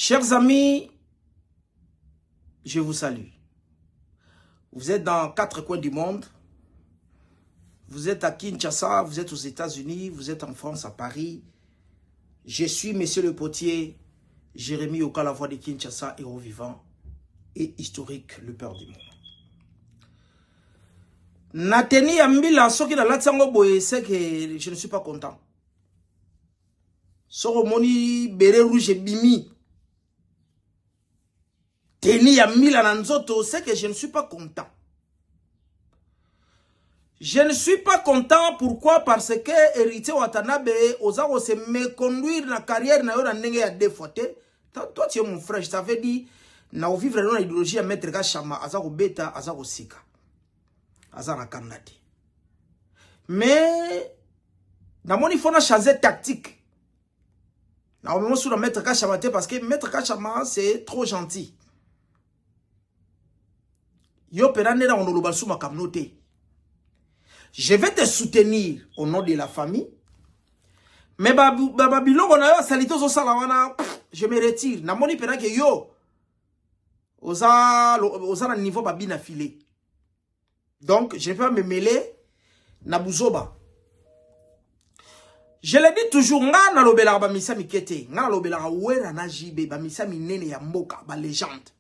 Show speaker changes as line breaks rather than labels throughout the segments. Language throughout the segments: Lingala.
Chers amis, je vous salue. Vous êtes dans 4 coins du monde. Vous êtes à Kinshasa, vous êtes aux États-Unis, vous êtes en France, à Paris. Je suis Monsieur le Potier, Jérémy Oka, la voix de Kinshasa, héros vivant et historique, le père du monde. Nateni Ambila, ce qui est là, c'est que je ne suis pas content. Soromoni, Béré Rouge et Bimi. Teni Ambila Nanzoto, c'est que je ne suis pas content. Je ne suis pas content, pourquoi? Parce que Héritier Watanabe, Ozaro se méconduire la carrière na yona nenge ya défaute. Toi tu es mon frère, je t'avais dit, na vivre dans l'idéologie à mettre Gachama, Azaro Beta, Azaro Sika. Azara Kanadi. Mais, na mon il faut changer tactique. Na on sur mettre Gachama parce que mettre Gachama c'est trop gentil. Yo perane na onoloba suma kamnote. Je vais te soutenir au nom de la famille. Mais Babylon, je me retire. Na moni pena que yo, oza na niveau babina filé. Donc, je ne vais pas me mêler na buzoba. Je le dis toujours, nga na lobela ba misa mikete, nga na lobela wera na jibe ba misa minene ya mboka, ba légende.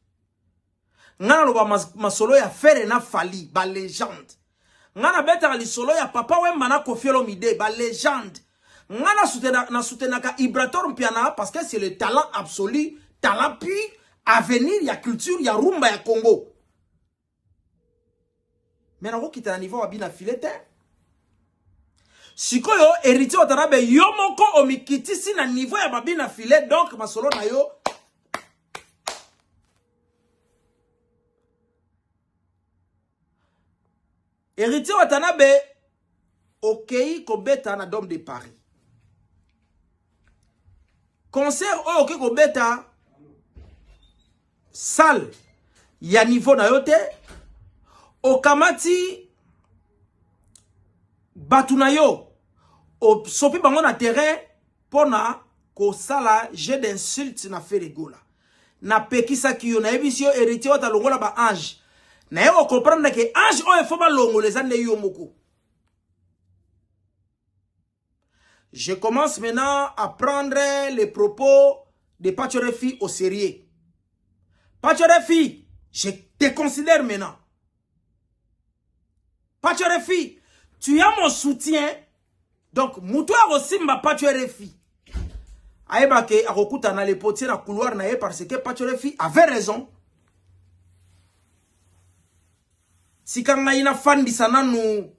Nga na loba masolo ya fere na fali, ba légende. Ngana beta li solo ya papa we mana kofielo mide ba légende. Ngana soutenaka Ibrator Mpiana parce que c'est le talent absolu, talent pur, avenir ya culture ya rumba ya Congo. Mais nako kita na niveau wabina filete. Sikoyo Héritier Watanabe yo moko omikitisi na niveau ya babina filet donc masolo na yo. Héritier Watanabe, ok, kobeta na Dôme de Paris. Concert ok kobeta salle ya niveau na yote. Okamati batunayo. Sopi bango na terrain pona ko sala jeu d'insulte na Feregola. Na pekisa kiyo na ebisio Héritier Watalongola ba ange. Na yo comprendre que ange o efo ba longo les ane yo moko. Je commence maintenant à prendre les propos de Pachorefi au sérieux. Pachorefi, je te considère maintenant. Pachorefi, tu as mon soutien. Donc, moutoua aussi m'a Pachorefi. Aïba ke akokuta na le potier na couloir na ye parce que Pachorefi avait raison. Si kanga ina fandi sana nou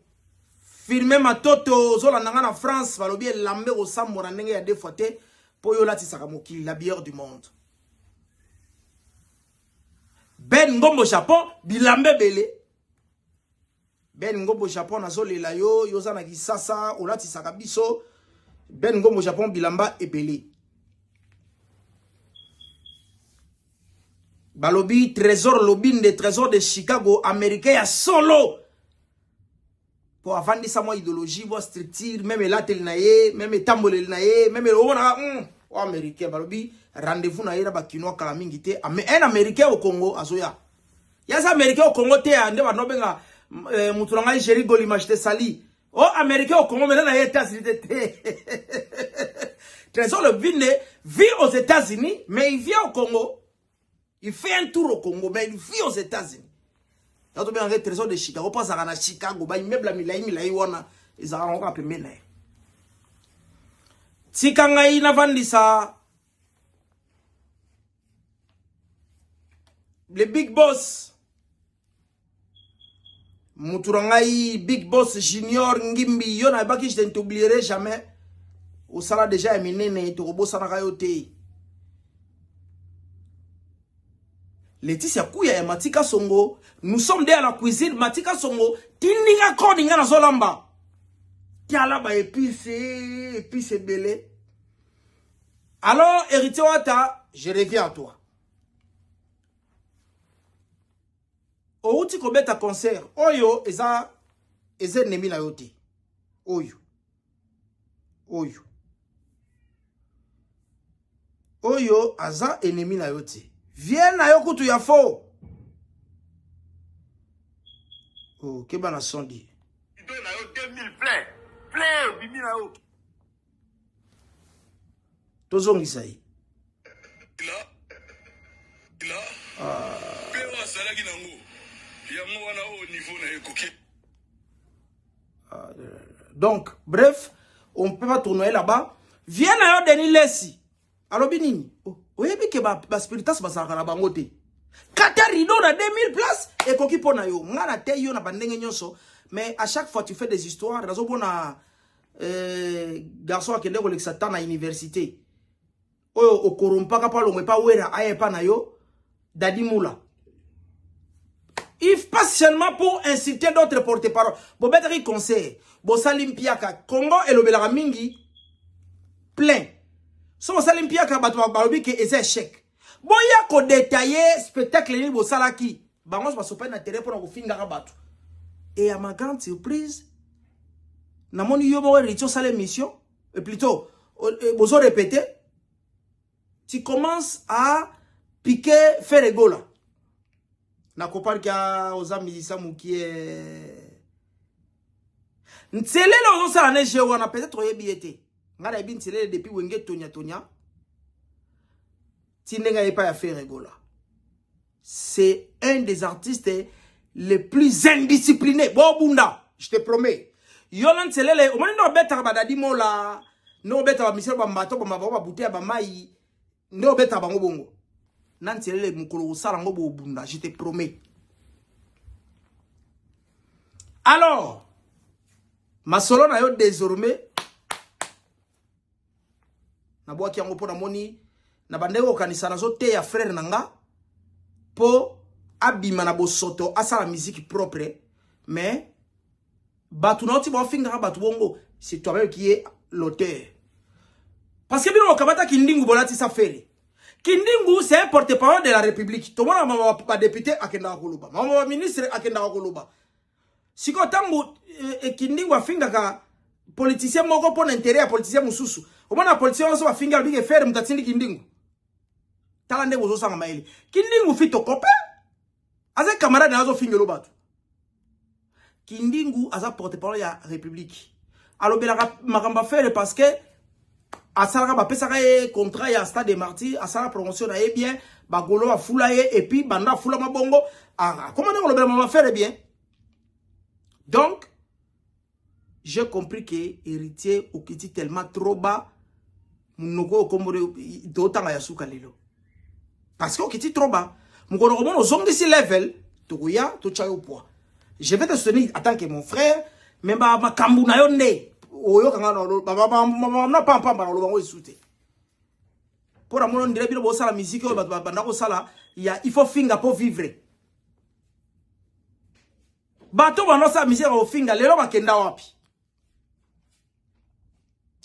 filmer matoto zola nanga na France balobi lambe au samora ndenge ya defote po yo lati saka mokili la bière du monde. Ben Ngombo Japon bilambe bele. Ben Ngombo Japon nazolela yo yoza na kisasa olati saka biso. Ben Ngombo Japon bilamba ebele. Balobi trésor lobin de trésor de Chicago américain ya solo pour avandi sa mo idéologie bo structure même la tel naye même tambolel naye même le wona o américain balobi rendez-vous na ira ba kinoa kala mingi te mais un américain au Congo azoya ya sa américain au Congo te ande ba nobenga mutulanga Jerry Goli machete sali o américain au Congo mais na États-Unis te trésor lobin vit aux États-Unis mais il vient au Congo. Il fait un tour au Congo, mais il vit aux États-Unis. Il y a un trésor de Chicago, pas à Chicago, il y a un meuble wana, ils ont un peu mené. Tikanga ina vandisa, le big boss, Muturangai, big boss junior, Ngimbi, yona baki je ne t'oublierai jamais. Au sala déjà éminé, tu robo sanakayote. Laetitia Kouya et Matika Songo, nous sommes derrière la cuisine, Matika Songo, Tindinga Kodinga na Zolamba. Tialaba épice belé. Alors, Héritier Wata, je reviens à toi. Outi kobeta concert, Oyo, eza nemi la yote. Oyo. Oyo aza ennemi na yo te. Viens na yo kutu ya faux. Oh, keba na sondi.
Na yo 2000 plein. Plein bimi na yo.
Tozongisa yi. Donc, bref, on ne peut pas tourner là-bas. Viens à yo Denis Lessi. Alors, binini. Vous avez vu que ma spiritas va s'arrêter à bangote. Katarido na 2000 places et koki pona yo. Ngana te yo na bandenge nyonso. Mais à chaque fois tu fais des histoires. Razo bona garçon qui est dans l'exatan à l'université. O korompa pa lo pas wera aye pa na yo. Dadi Moula. Il passe seulement pour inciter d'autres porte-parole. Bon, betri conseil. Bon, Salimpiaka. Congo et le Belaramingi. Plein. So, Salimpiaka, balobi ke eze échec. Bon, y'a ko détaillé spectacle ni bo salaki. Bah, moi, je vais s'opérer d'intérêt pour nous finir à battre. Et à ma grande surprise, na mon yo mo retio sale mission. Et plutôt, bozo répéter. Tu commences à piquer, faire ego là. Na kopar kia oza musicien mukie ntelele ozo sala neje wana peut-être yebiete ngala ebi ntelele depuis wenge tonya tinenga yepa ya faire gola. C'est un des artistes les plus indisciplinés. Bon bunda, je te promets. Yolan ntelele o moni no beta ba Dadi Mola, no beta ba misel ba mbato ba mababa bouteille ba mai, no beta ba ngobongo. Nantelele mukolo sala ngobo bunda, je te promets. Alors, ma solo na yo désormais na boaki yango pona moni na bandeko kanisa na zo te ya frère nanga po abima na bosoto asala musique propre mais batu na oti bo finga batu bongo c'est toi-même qui est l'auteur parce que bino kabata kindingu bolati sa fere. Kindingu, c'est un porte-parole de la République. Tout le monde a pas député à Kenda Koluba. Mon ministre à Kenda Koluba. Si quand Kindingu a finga ka politicien moko pour intérêt à politicien mususu. Au moins, la politicien va finga lui faire m'tatindi Kindingu. Talande bozo sanga maeli. Kindingu fit au copain. Aze camarade nazo finga lo batu. Kindingu aza porte-parole de la République. Alors bela makamba faire parce que asala ba pesaka e contrat ya Stade des Martyrs, asala promotion na e bien, ba golo a fula e et puis banda fula mabongo, comment on le faire bien. Donc j'ai compris que héritier okiti tellement trop bas, munoko komore dotanga ya suka lelo. Parce que okiti trop bas, mukono komono zongi si level, tokuya to chayo poa. Je vais te soutenir en tant que mon frère, mais ba makambu na yo nde. Oyo kanga na pampa na lo bango isute pour amono ndire bino bo sala musique o banda ko sala il faut finga pour vivre bato bano sa musique o finga lelo bakenda wapi.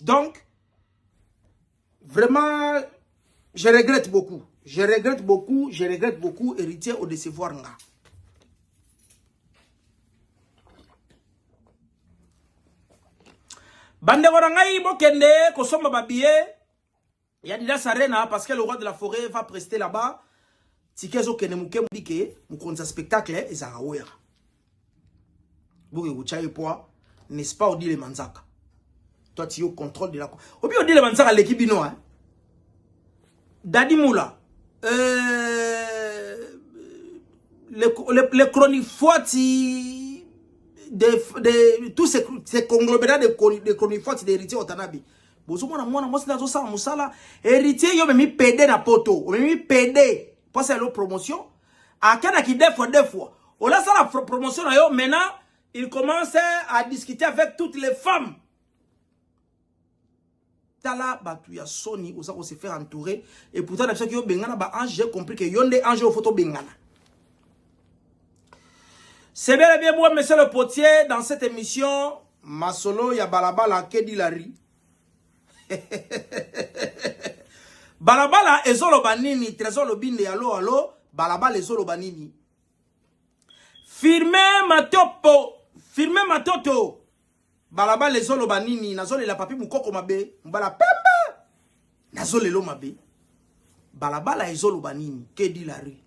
Donc vraiment je regrette beaucoup héritier au décevoir nga. Bande warangai bokende kosomba babie ya Dida Sarena parce que le roi de la forêt va prester là-bas. Tikezo kene muke mbike mukonza spectacle ezara wera. Boke kuchaye poa n'est-ce pas Odi le Manzaka. Toi tu es au contrôle de la Obi Odi le Manzaka l'équipe bino hein. Dadi Moula les chroniques foiti de tous ces conglomérats de chroniques d'héritiers Otanabi. Bozo mona mona mosi na zo sala musala héritier yo memi pédé na poto, o memi pédé pour faire la promotion. A kana ki deux fois. On a ça la promotion na yo maintenant, il commence à discuter avec toutes les femmes. Tala batu ya Sony osa ko se faire entourer et pourtant parce que yo bengana ba ange j'ai compris que yonde ange au photo bengana. C'est bien et bien moi, monsieur le potier, dans cette émission, Masolo ya balabala Kedi Lari. Balabala ezolo banini, trésor lobinde allo, balabala ezolo banini. Firme matoto. Balabala ezolo banini, nazole la papi mukoko mabe, mbala pembe. Nazole lo mabe. balabala ezoloba nini que dit la rue.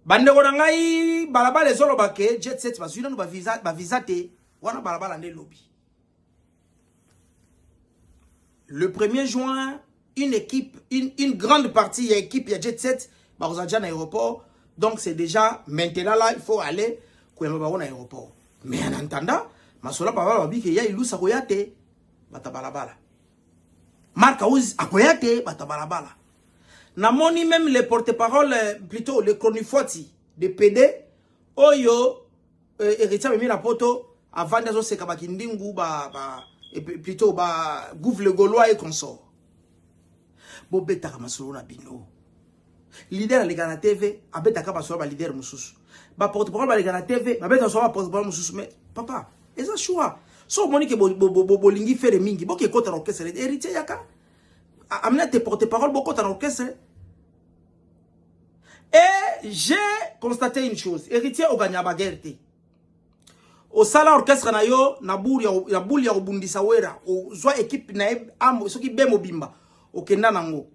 Bandeko na ngai balabala ezoloba ke jet set bazwina no ba visa te wana balabala nde lobby. Le 1er juin, une équipe, une grande partie, il y a équipe, il y a jet set, bah, à l'aéroport. Donc c'est déjà, maintenant là, il faut aller, à l'aéroport. Mais en attendant, Masola Papa dit qu'il y a Ilou Sakoyate, batabalabala. Marc Aouz Akoyate, batabalabala. Namoni même les porte-parole, plutôt les chronifoiti de PD, Oyo, héritier Mimi Rapoto, avant de se kabakindingu, et plutôt gouffre le Gaulois et consort. Bobeta Masolo na bino. Leader les Gana TV, abeta ka basolo ba leader mususu. Ba porte-parole ba les Gana TV, abeta so ba porte-parole mususu mais papa, eza choix. So monique bolingi faire mingi, boke kota orchestre héritier yaka. Amena tes porte-parole boko ta orchestre. Et j'ai constaté une chose, héritier o gagna ba guerre. Au sala orchestre na yo na buli ya obundisa wera o zwa équipe na am soki be mobimba o kenda nango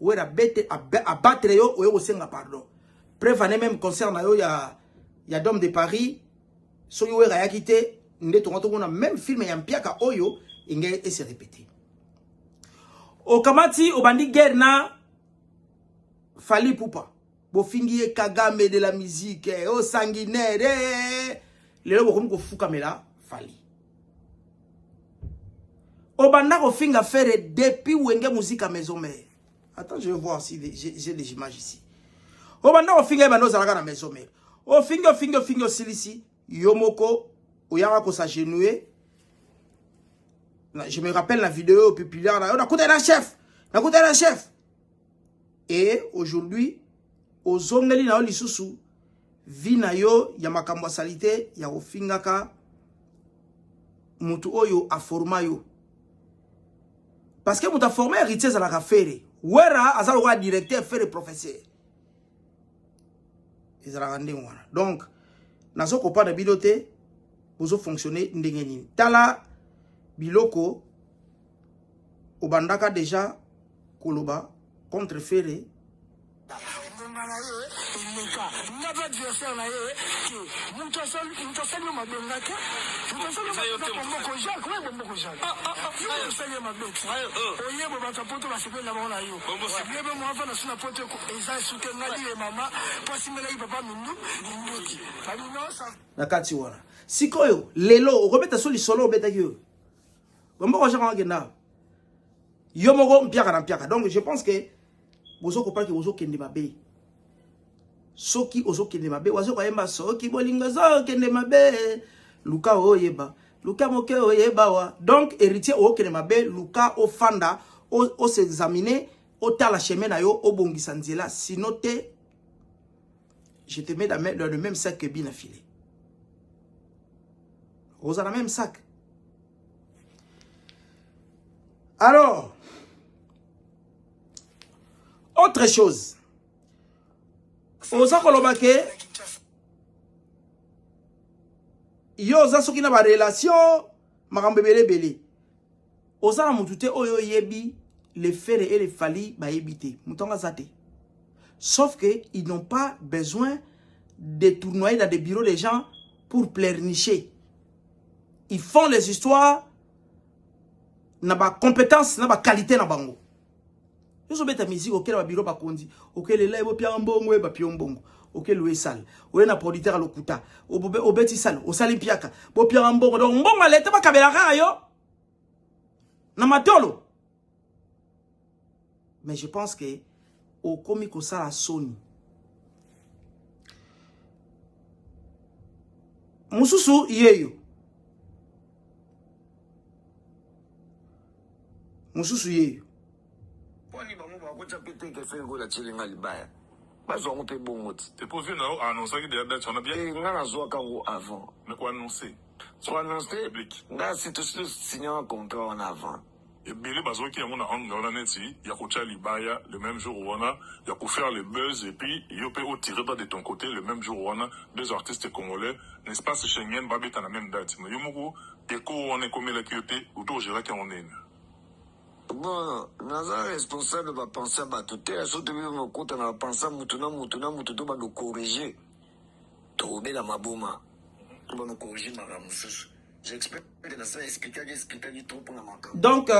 wera bete abattre yo o yo senga pardon prévané même concert na yo ya Dôme de Paris so yo wera ya kité nde to na même film ya mpiaka oyo inge et se répéter o kamati o bandi guerre na Fally Ipupa bo fingi Kagame de la musique o sanguinaire lelo bokomi kofuka mela Fally. Obanda ko finga faire depuis wenge musique à maison mère. Attends, je vais voir si j'ai des images ici. Obanda ko finga bando zalaka na maison mère. O finga silisi yomoko oyanga ko s'agenouiller. Je me rappelle la vidéo populaire là, on a côté la chef. Et aujourd'hui aux ongeli na lisusu vina yo ya makambo salite ya ofingaka mutu oyo a forma yo parce que mutu a formé héritier za la kafere wera azalo wa directeur faire professeur ezala rande wana donc nazo ko pa na bilote bozo fonctionner ndenge nini tala biloko obandaka déjà koloba contre fere nakati wana sikoyo lelo okobeta soli solo obeta yo bombo ko janga ngena yo moko mpiaka na mpiaka donc je pense que bozo ko pas que bozo kende mabe soki ozo kende mabe wazo ko yemba soki bolingo zo kende mabe luka oyeba luka moke oyeba wa donc héritier o kende mabe luka o fanda o s'examiner o tala chemin na yo o bongisa nzela sinon te je te mets dans le même sac que Bina filé. Vous avez le même sac. Alors, autre chose. Oza kolobake yo oza soki na ba relation makambo belé. Oza na mutute oyo yebi les Fere et les Fally ba yebite. Mutonga zate. Sauf que ils n'ont pas besoin de tournoyer dans des bureaux des gens pour pleurnicher. Ils font les histoires na ba compétence na ba qualité na bango. Yo beta musique auquel ba bureau ba kondi, auquel les bo pia mbongo e ba pia mbongo, auquel loué sale. Ou na producteur à lokuta, au beti sale, au sali piaka, bo pia mbongo donc mbongo alete ba kabela ka yo. Na matolo. Mais je pense que au komiko sala soni. Mususu yeyo. Mususu yeyo.
Poni bango bakota pété que fait ngola chilinga libaya. Bazo ngo pe bongoti.
T'es pas vu là annoncer que des dates on a bien.
Et ngana zo kango avant.
Mais quoi annoncer?
Soit annoncé public. Nga c'est tout signé un contrat en avant.
Et Billy Bazo qui a mon angle neti, ya kocha libaya le même jour où on a, ya ko faire le buzz et puis yo peut tirer pas de ton côté le même jour où on a deux artistes congolais, l'espace Schengen va être à la même date. Mais yo moko écho on est comme la QT ou tout gérer qu'on est.
Bon, naza responsable va penser à batouté, à sauter mon compte, on a pensé à moutona, va nous corriger. Tourner la mabouma. On va nous corriger, ma ramoussous. J'explique que ça expliqué trop pour la manque.
Donc,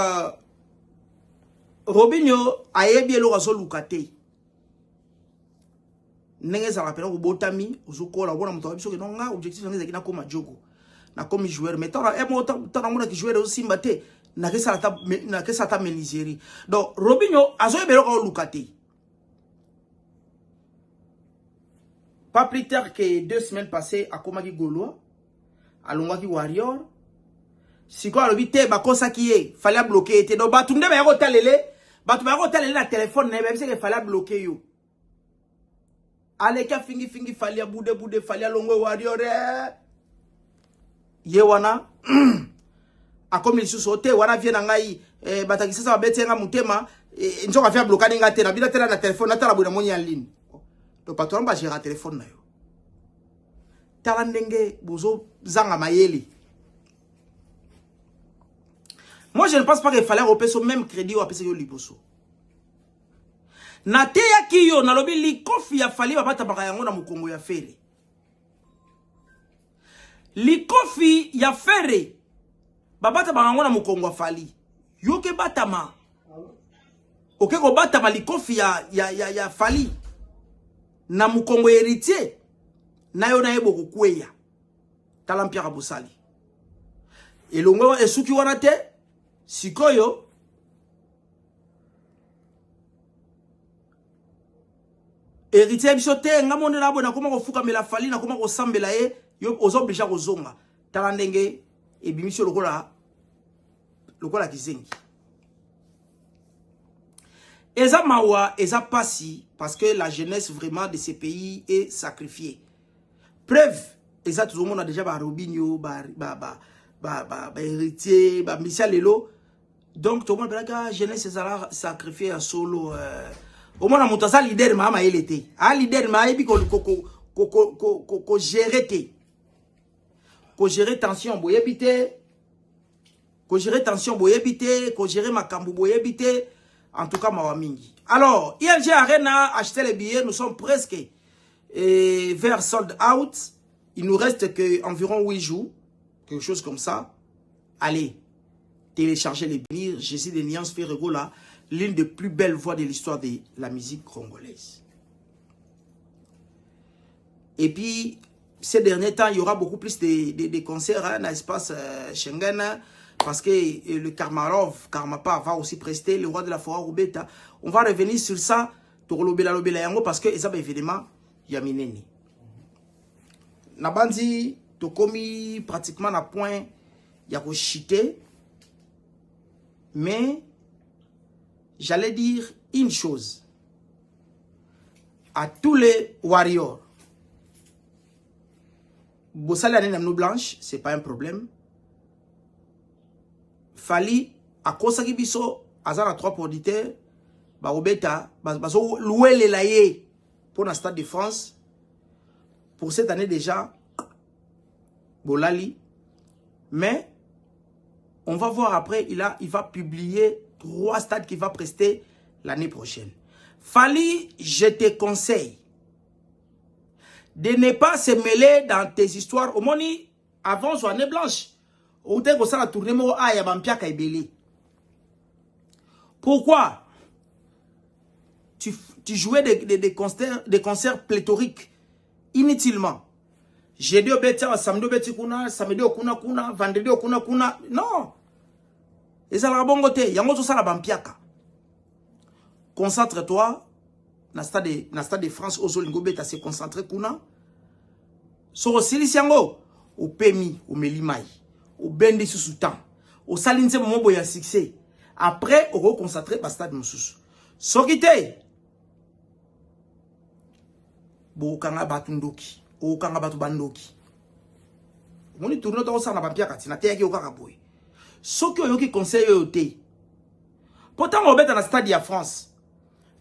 Robinho a yebi elo raso lukate. Nenge za rappela ko botami, uzukola bona muto biso ke nonga objectif nge zakina koma jogo. Na komi joueur mais tara e mo tara mona ki joueur aussi mbate na ke sata menigeri. Donc Robinho azo yebelo ko lukate. Pas plus tard que 2 semaines passées à Komaki Gaulois, à Longwaki Warrior, si quoi le bité bakosa qui est fallait bloquer était donc batunde ba yako talele na téléphone na c'est que fallait bloquer yo. Aleka fingi fallait boude fallait Longwe Warrior ye wana a comme il sous-sauté wana vient ngai batakisa sa bete nga mutema nzoka faire bloquer nga te na bila tela na téléphone na tala buna moni en ligne. Le patron va gérer le téléphone. Talandenge bozo zanga mayeli. Moi je ne pense pas qu'il fallait repérer ce même crédit ou appeler liboso. Na te ya kiyo na lobi li kofi ya fali babata bakayango na mukongo ya fere. Li kofi ya fere babata bakayango na mukongo ya fali. Yoke batama. Oke ko batama li kofi ya fali. Na mukongo héritier na yo na yebo kokweya talampia kabosali elongo esuki wana te sikoyo héritier biso te ngamonde na bona koma kofuka mela fali na koma kosambela ye yo ozoblisha kozonga tala ndenge ebimisio lokola kizengi. Eza mawa, eza pasi, parce que la jeunesse vraiment de ces pays est sacrifiée. Preuve, eza tout le monde a déjà Robinho, héritier, Michel Lelo. Donc tout le monde a dit la jeunesse est sacrifiée à solo. Au moins, on a leader, ma il était. Ah, leader, ma il ko gérer ko gérer tension, boye bité. Ko gérer tension, boye bité. Ko gérer makambu, boye bité. En tout cas, Mawamingi. Alors, ILG Arena a acheté les billets. Nous sommes presque vers sold out. Il nous reste que environ 8 jours. Quelque chose comme ça. Allez, téléchargez les billets. Jésus de Niance Ferrego là. L'une des plus belles voix de l'histoire de la musique congolaise. Et puis, ces derniers temps, il y aura beaucoup plus de concerts hein, dans l'espace Schengen. Parce que le Karmapa va aussi prester, le roi de la forêt Roubeta. On va revenir sur ça, parce que ça évidemment, Yamineni. Nabandi, Tokomi, pratiquement à point, il y a chité. Mais, j'allais dire une chose. À tous les warriors, Bossali a une blanche, c'est pas un problème. Fali a kosaki biso azana 3 producteurs ba obeta bazo louer les laye pour la Stade de France pour cette année déjà Bolali, mais on va voir après il va publier 3 stades qu'il va prester l'année prochaine. Fali, je te conseille de ne pas se mêler dans tes histoires au moni avant son année blanche. Pourquoi tu jouais des concerts pléthoriques inutilement? Jeudi au bêta, samedi au bêta kuna, samedi au kuna, vendredi au kuna. Non. Et ça la bongote, yango to sala bampiaka. Concentre-toi na stade de France au Zolingo bêta se concentrer kuna. So silisiango au pemi au melimai. Au bendi sous temps, au salinse moment boya succès. Après, on va concentrer par stade moussous. Sokite, bo kanga batundoki, o kanga batu bandoki. Moni tourne to sa na bampia katina te yaki o kaka boy. Soki oyoki conseil yote. Pourtant on beta na stade ya France.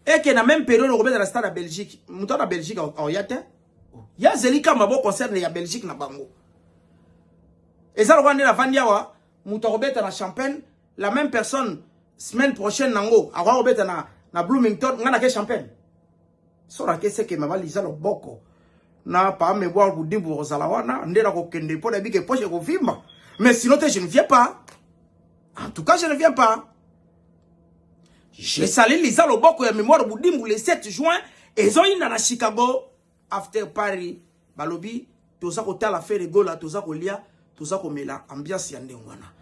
Et que na même période on beta na stade à Belgique. Muto na Belgique en yate. Ya zelika mabo concerne ya Belgique na bango. Et ça, la Vandiawa, Moutarobet à la Champagne, la même personne, semaine prochaine nango akwa obeta na Bloomington ngana ke champagne sora ke seke mama lisa lo boko na pa me boire budimbu ozala wana ndera ko kende po na bike poche ko vimba mais sinon je ne viens pas. En tout cas je ne viens pas. J'ai salé lisa lo boko ya mémoire budimbu le 7 juin et zo ina na Chicago after Paris balobi toza ko tala faire rigola toza ko lia toza ko mela ambiance ya ndengwana.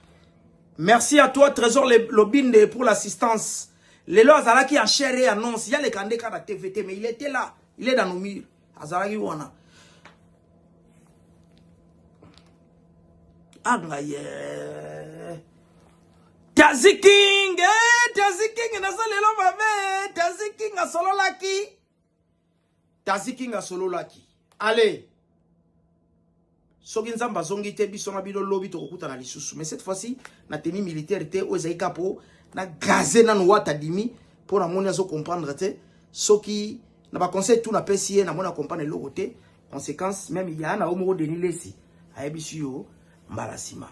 Merci à toi Trésor Lobinde pour l'assistance. Les lois Azalaki en chair et annonce. Il y a les candidats à TVT, mais il était là. Il est dans nos murs. Azalaki wana. Angaye. Tazi King. Tazi King. Nazalelo mame. Tazi King a solo laki. Tazi King a solo laki. Allez. Soki nzamba zongi te biso na bilo lobi to kokuta na lisusu mais cette fois-ci na tenue militaire te o zaika po na gazé na wata dimi pour na moni azo comprendre te soki na ba conseil tout na pesi na mona comprendre le côté conséquence même il y a na omo de nilesi ayebisu yo mbalasima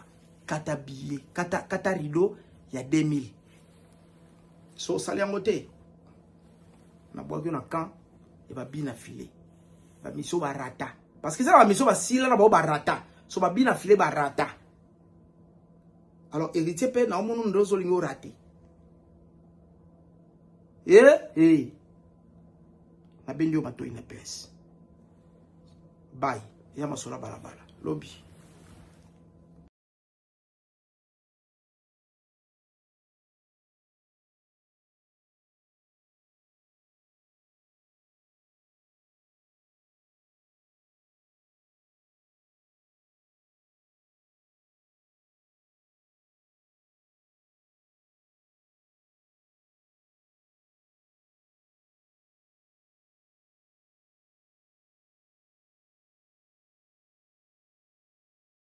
kata billet kata rideau il y a 2000 so saliango te na boaki na camp et ba bina filé ba miso ba rata. Parce que ça va miso ba sila na ba barata. So ba bina filé barata. Alors héritier pe na omono ndozo lingo raté. Na bendio bato ina pes. Bye. Ya masola balabala. Lobby.